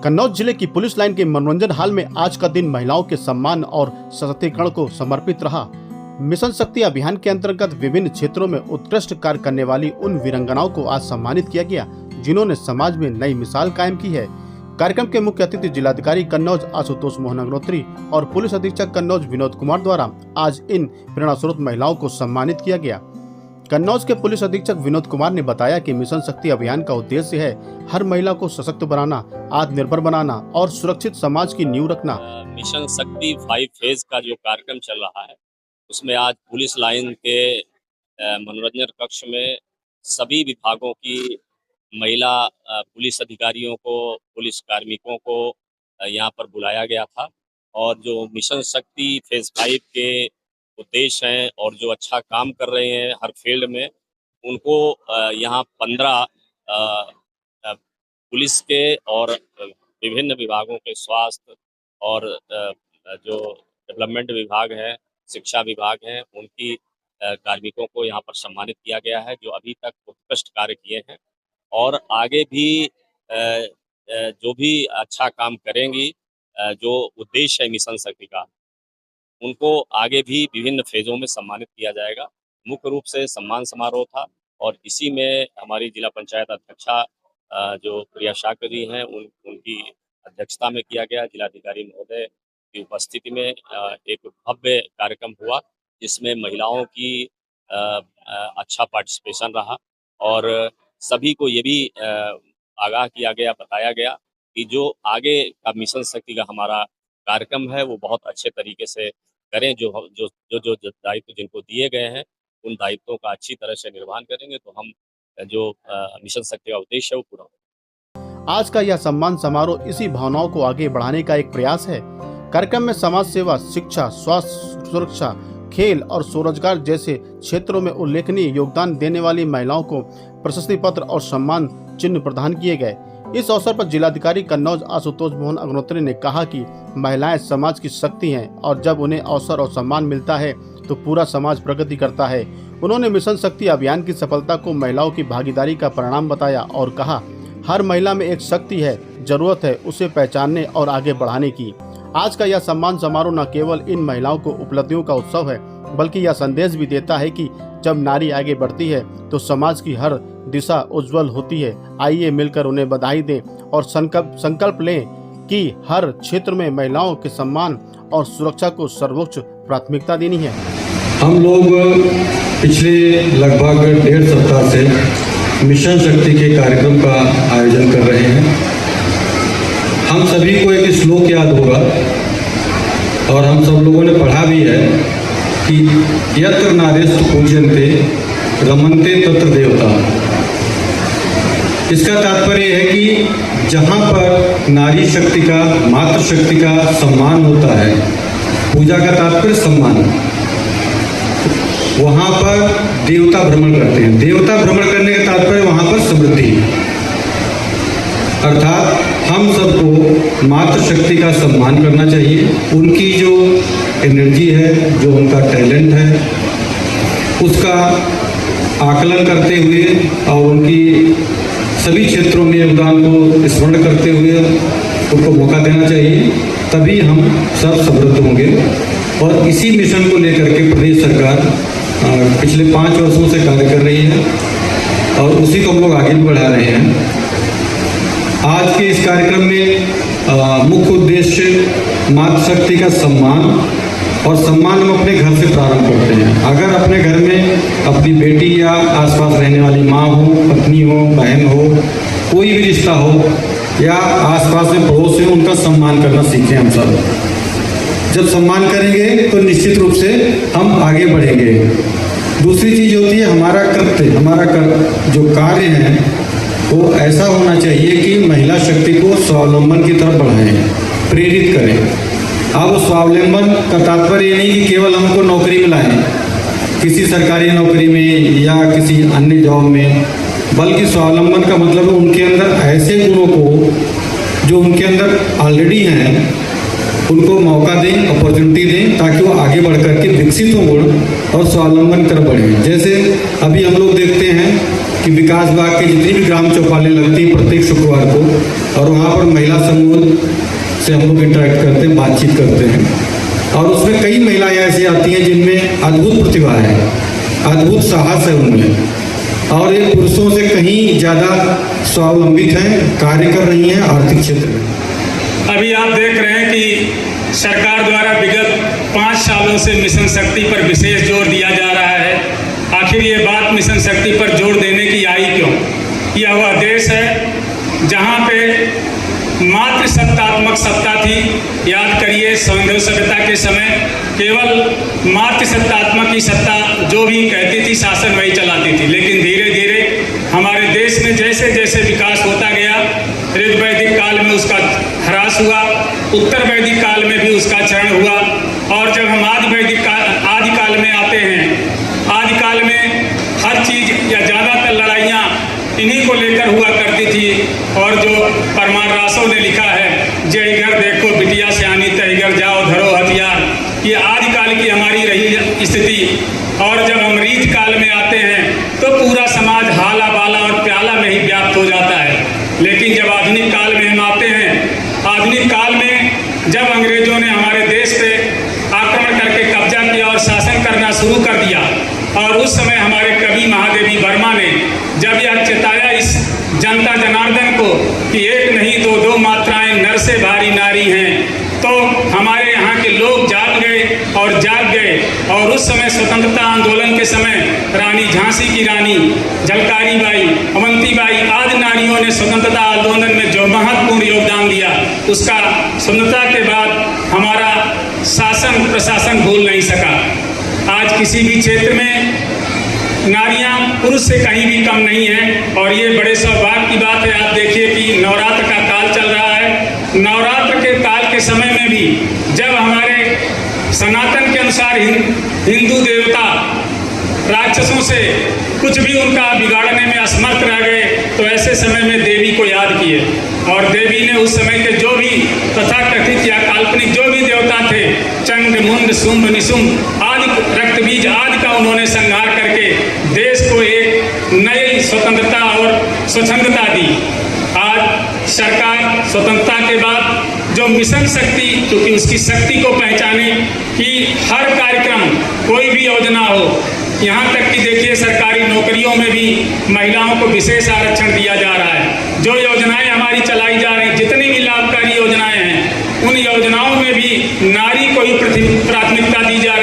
कन्नौज जिले की police line के मनोरंजन हॉल में आज का दिन महिलाओं के सम्मान और सशक्तिकरण को समर्पित रहा। मिशन शक्ति अभियान के अंतर्गत विभिन्न क्षेत्रों में उत्कृष्ट कार्य करने वाली उन वीरांगनाओं को आज सम्मानित किया गया, जिन्होंने समाज में नई मिसाल कायम की है। कार्यक्रम के मुख्य अतिथि जिलाधिकारी कन्नौज आशुतोष मोहन अग्निहोत्री और पुलिस अधीक्षक कन्नौज विनोद कुमार द्वारा आज इन प्रेरणा स्रोत महिलाओं को सम्मानित किया गया। कन्नौज के पुलिस अधीक्षक विनोद कुमार ने बताया कि मिशन शक्ति अभियान का उद्देश्य है हर महिला को सशक्त बनाना, आत्मनिर्भर बनाना और सुरक्षित समाज की नींव रखना। मिशन शक्ति 5 फेज का जो कार्यक्रम चल रहा है, उसमें आज पुलिस लाइन के मनोरंजन कक्ष में सभी विभागों की महिला पुलिस अधिकारियों को, पुलिस कार्मिकों को यहाँ पर बुलाया गया था और जो मिशन शक्ति फेज 5 के उद्देश्य हैं और जो अच्छा काम कर रहे हैं हर फील्ड में, उनको यहाँ 15 पुलिस के और विभिन्न विभागों के स्वास्थ्य और जो डेवलपमेंट विभाग है, शिक्षा विभाग है, उनकी कार्मिकों को यहाँ पर सम्मानित किया गया है, जो अभी तक उत्कृष्ट कार्य किए हैं और आगे भी जो भी अच्छा काम करेंगी, जो उद्देश्य है मिशन शक्ति का, उनको आगे भी विभिन्न फेजों में सम्मानित किया जाएगा। मुख्य रूप से सम्मान समारोह था और इसी में हमारी जिला पंचायत अध्यक्षा जो प्रिया शाक्य जी हैं, उनकी अध्यक्षता में किया गया। जिलाधिकारी महोदय की उपस्थिति में एक भव्य कार्यक्रम हुआ, जिसमें महिलाओं की अच्छा पार्टिसिपेशन रहा और सभी को ये भी आगाह किया गया, बताया गया कि जो आगे का मिशन शक्ति का हमारा कार्यक्रम है वो बहुत अच्छे तरीके से करें। जो दायित्व जिनको दिए गए हैं, उन दायित्वों का अच्छी तरह से निर्वहन करेंगे तो हम जो मिशन शक्ति का उद्देश्य है वो पूरा होगा। आज का यह सम्मान समारोह इसी भावनाओं को आगे बढ़ाने का एक प्रयास है। कार्यक्रम में समाज सेवा, शिक्षा, स्वास्थ्य सुरक्षा, खेल और स्वरोजगार जैसे क्षेत्रों में उल्लेखनीय योगदान देने वाली महिलाओं को प्रशस्ति पत्र और सम्मान चिन्ह प्रदान किए गए। इस अवसर पर जिलाधिकारी कन्नौज आशुतोष मोहन अग्निहोत्री ने कहा कि महिलाएं समाज की शक्ति हैं और जब उन्हें अवसर और सम्मान मिलता है तो पूरा समाज प्रगति करता है। उन्होंने मिशन शक्ति अभियान की सफलता को महिलाओं की भागीदारी का परिणाम बताया और कहा, हर महिला में एक शक्ति है, जरूरत है उसे पहचानने और आगे बढ़ाने की। आज का यह सम्मान समारोह न केवल इन महिलाओं को उपलब्धियों का उत्सव है, बल्कि यह संदेश भी देता है कि जब नारी आगे बढ़ती है तो समाज की हर दिशा उज्जवल होती है। आइए मिलकर उन्हें बधाई दें और संकल्प लें कि हर क्षेत्र में महिलाओं के सम्मान और सुरक्षा को सर्वोच्च प्राथमिकता देनी है। हम लोग पिछले लगभग 1.5 सप्ताह से मिशन शक्ति के कार्यक्रम का आयोजन कर रहे हैं। हम सभी को एक श्लोक याद होगा और हम सब लोगों ने पढ़ा भी है कि यत्र नारीस्तु पूज्यन्ते रमन्ते तत्र देवता। इसका तात्पर्य है कि जहाँ पर नारी शक्ति का, मातृशक्ति का सम्मान होता है, पूजा का तात्पर्य सम्मान, वहाँ पर देवता भ्रमण करते हैं। देवता भ्रमण करने का तात्पर्य वहाँ पर समृद्धि, अर्थात हम सबको मातृशक्ति का सम्मान करना चाहिए। उनकी जो एनर्जी है, जो उनका टैलेंट है, उसका आकलन करते हुए और उनकी सभी क्षेत्रों में योगदान को स्मरण करते हुए उनको मौका देना चाहिए, तभी हम सब समृद्ध होंगे। और इसी मिशन को लेकर के प्रदेश सरकार पिछले 5 वर्षों से कार्य कर रही है और उसी को हम लोग आगे भी बढ़ा रहे हैं। आज के इस कार्यक्रम में मुख्य उद्देश्य मातृशक्ति का सम्मान, और सम्मान हम अपने घर से प्रारंभ करते हैं। अगर अपने घर में अपनी बेटी या आसपास रहने वाली माँ हो, पत्नी हो, बहन हो, कोई भी रिश्ता हो या आसपास में पड़ोस में, उनका सम्मान करना सीखें। हम सब जब सम्मान करेंगे तो निश्चित रूप से हम आगे बढ़ेंगे। दूसरी चीज़ होती है हमारा कृत्य, हमारा जो कार्य है वो ऐसा होना चाहिए कि महिला शक्ति को स्वावलंबन की तरफ बढ़ाएं, प्रेरित करें। अब स्वावलंबन का तात्पर्य ये नहीं कि केवल हमको नौकरी में लाएं, किसी सरकारी नौकरी में या किसी अन्य जॉब में, बल्कि स्वावलंबन का मतलब है उनके अंदर ऐसे गुणों को जो उनके अंदर ऑलरेडी हैं, उनको मौका दें, अपॉर्चुनिटी दें, ताकि वो आगे बढ़ कर के विकसित हो गुण और स्वावलंबन कर बढ़े। जैसे अभी हम लोग देखते हैं कि विकास बाग के जितनी भी ग्राम चौपालें लगती हैं प्रत्येक शुक्रवार को, और वहाँ पर महिला समूह से हम लोग इंटरेक्ट करते हैं, बातचीत करते हैं। और उसमें कई महिलाएं ऐसी आती हैं जिनमें अद्भुत प्रतिभा है, अद्भुत साहस है उनमें, और ये पुरुषों से कहीं ज़्यादा स्वावलंबित हैं, कार्य कर रही हैं आर्थिक क्षेत्र में। अभी आप देख रहे हैं कि सरकार द्वारा विगत 5 सालों से मिशन शक्ति पर विशेष जोर दिया जा रहा है। आखिर ये बात मिशन शक्ति पर जोर देने की आई क्यों? यह वह देश है जहाँ पे मात्र सत्तात्मक सत्ता थी। याद करिए सौंदर्य सभ्यता के समय केवल मात्र सत्तात्मक की सत्ता जो भी कहती थी शासन वही चलाती थी। लेकिन धीरे धीरे हमारे देश में जैसे जैसे विकास होता गया, ऋग वैदिक काल में उसका ह्रास हुआ, उत्तर वैदिक काल में भी उसका चरण हुआ, और जब हम आदि काल में आते हैं, आदि काल में हर चीज़ या ज़्यादातर लड़ाइयाँ इन्हीं को लेकर हुआ करती थी। और जो परमार रासों ने लिखा है, जय घर देखो बिटिया सियानी तय घर जाओ धरो हथियार, ये आदिकाल की हमारी रही स्थिति। और जब हम रीत काल में आते हैं तो पूरा समाज हाला बाला और प्याला में ही व्याप्त हो जाता है। लेकिन जब आधुनिक काल में हम आते हैं, आधुनिक काल में जब अंग्रेजों ने हमारे देश पे आक्रमण करके कब्जा किया और शासन करना शुरू कर दिया, और उस समय हमारे कवि महादेवी वर्मा ने जब यह चेताया इस जनता जनार्दन को कि एक नहीं दो मात्राएं नर से भारी नारी हैं, तो हमारे यहाँ के लोग जाग गए। और उस समय स्वतंत्रता आंदोलन के समय रानी झांसी की रानी झलकारी बाई, अवंती बाई आदि नारियों ने स्वतंत्रता आंदोलन में जो महत्वपूर्ण योगदान दिया, उसका स्वतंत्रता के बाद हमारा शासन प्रशासन भूल नहीं सका। आज किसी भी क्षेत्र में नारियां पुरुष से कहीं भी कम नहीं है। और ये बड़े सौभाग्य की बात है। आप देखिए कि नवरात्र का काल चल रहा है। नवरात्र के काल के समय में भी जब हमारे सनातन के अनुसार हिंदू देवता राक्षसों से कुछ भी उनका बिगाड़ने में असमर्थ रह गए, तो ऐसे समय में देवी को याद किए, और देवी ने उस समय के जो भी तथाकथित या काल्पनिक जो भी देवता थे, चंड मुंड शुंभ निशुंभ आदि रक्तबीज आदि का उन्होंने संहार करके देश को एक नई स्वतंत्रता और स्वच्छंदता दी। आज सरकार स्वतंत्रता के बाद जो मिशन शक्ति, क्योंकि उसकी शक्ति को पहचाने कि हर कार्यक्रम कोई भी योजना हो, यहाँ तक कि देखिए सरकारी नौकरियों में भी महिलाओं को विशेष आरक्षण दिया जा रहा है। जो योजनाएं हमारी चलाई जा रही, जितनी भी लाभकारी योजनाएं हैं, उन योजनाओं में भी नारी को ही प्राथमिकता दी जा रही है।